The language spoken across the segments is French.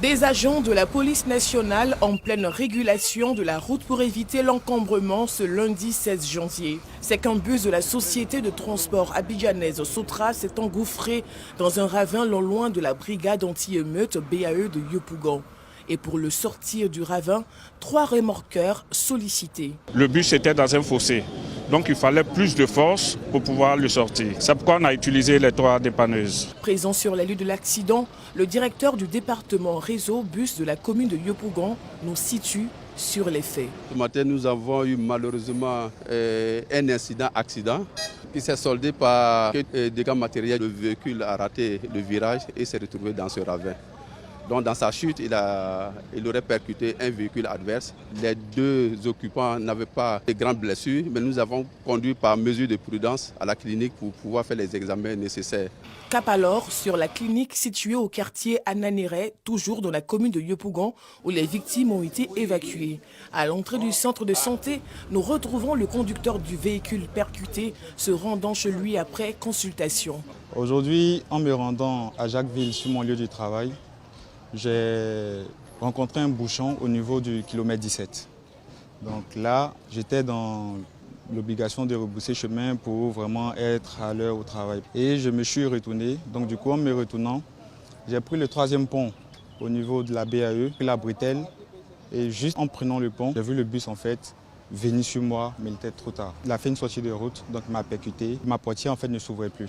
Des agents de la police nationale en pleine régulation de la route pour éviter l'encombrement ce lundi 16 janvier. C'est qu'un bus de la société de transport abidjanaise Sotra s'est engouffré dans un ravin non loin de la brigade anti-émeute BAE de Yopougon. Et pour le sortir du ravin, 3 remorqueurs sollicités. Le bus était dans un fossé, donc il fallait plus de force pour pouvoir le sortir. C'est pourquoi on a utilisé les 3 dépanneuses. Présent sur les lieux de l'accident, le directeur du département réseau bus de la commune de Yopougon nous situe sur les faits. Ce matin, nous avons eu malheureusement un accident qui s'est soldé par des dégâts matériels. Le véhicule a raté le virage et s'est retrouvé dans ce ravin. Donc dans sa chute, il aurait percuté un véhicule adverse. Les 2 occupants n'avaient pas de grandes blessures, mais nous avons conduit par mesure de prudence à la clinique pour pouvoir faire les examens nécessaires. Cap alors sur la clinique située au quartier Ananéré, toujours dans la commune de Yopougon, où les victimes ont été évacuées. À l'entrée du centre de santé, nous retrouvons le conducteur du véhicule percuté se rendant chez lui après consultation. Aujourd'hui, en me rendant à Jacquesville sur mon lieu de travail, j'ai rencontré un bouchon au niveau du kilomètre 17. Donc là, j'étais dans l'obligation de rebrousser chemin pour vraiment être à l'heure au travail. Et je me suis retourné. Donc du coup, en me retournant, j'ai pris le 3e pont au niveau de la BAE, la bretelle. Et juste en prenant le pont, j'ai vu le bus en fait venir sur moi, mais il était trop tard. Il a fait une sortie de route, donc il m'a percuté. Ma portière en fait ne s'ouvrait plus.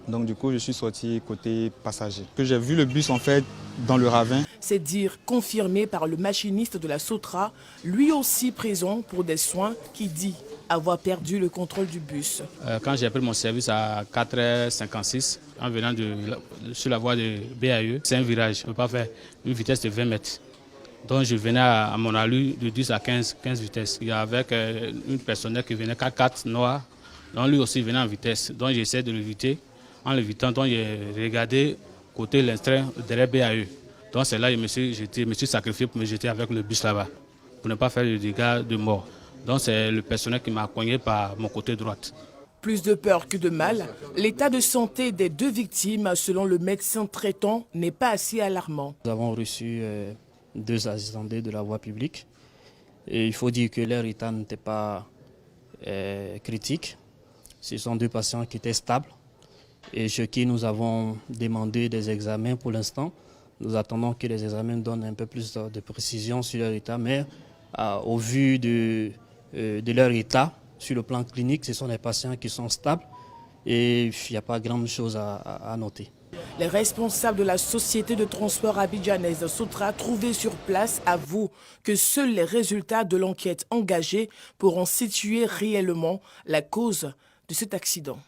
Donc du coup, je suis sorti côté passager. J'ai vu le bus en fait dans le ravin. C'est dire confirmé par le machiniste de la Sotra, lui aussi présent pour des soins, qui dit avoir perdu le contrôle du bus. Quand j'ai pris mon service à 4h56, en venant sur la voie de BAE, c'est un virage, je ne peux pas faire une vitesse de 20 mètres. Donc je venais à mon allure de 10 à 15 vitesses. Il y avait une personne qui venait 4x4 noir, donc lui aussi venait en vitesse. Donc j'essaie de l'éviter. En l'évitant, donc j'ai regardé côté l'entrée derrière BAE. Donc c'est là que je me suis sacrifié pour me jeter avec le bus là-bas, pour ne pas faire de dégâts de mort. Donc c'est le personnel qui m'a cogné par mon côté droite. Plus de peur que de mal, l'état de santé des 2 victimes, selon le médecin traitant, n'est pas assez alarmant. Nous avons reçu 2 accidentés de la voie publique. Et il faut dire que leur état n'était pas critique. Ce sont 2 patients qui étaient stables. Et chez qui nous avons demandé des examens pour l'instant. Nous attendons que les examens donnent un peu plus de précision sur leur état, mais au vu de leur état, sur le plan clinique, ce sont des patients qui sont stables et il n'y a pas grand chose à noter. Les responsables de la société de transport abidjanaise Sotra trouvés sur place avouent que seuls les résultats de l'enquête engagée pourront situer réellement la cause de cet accident.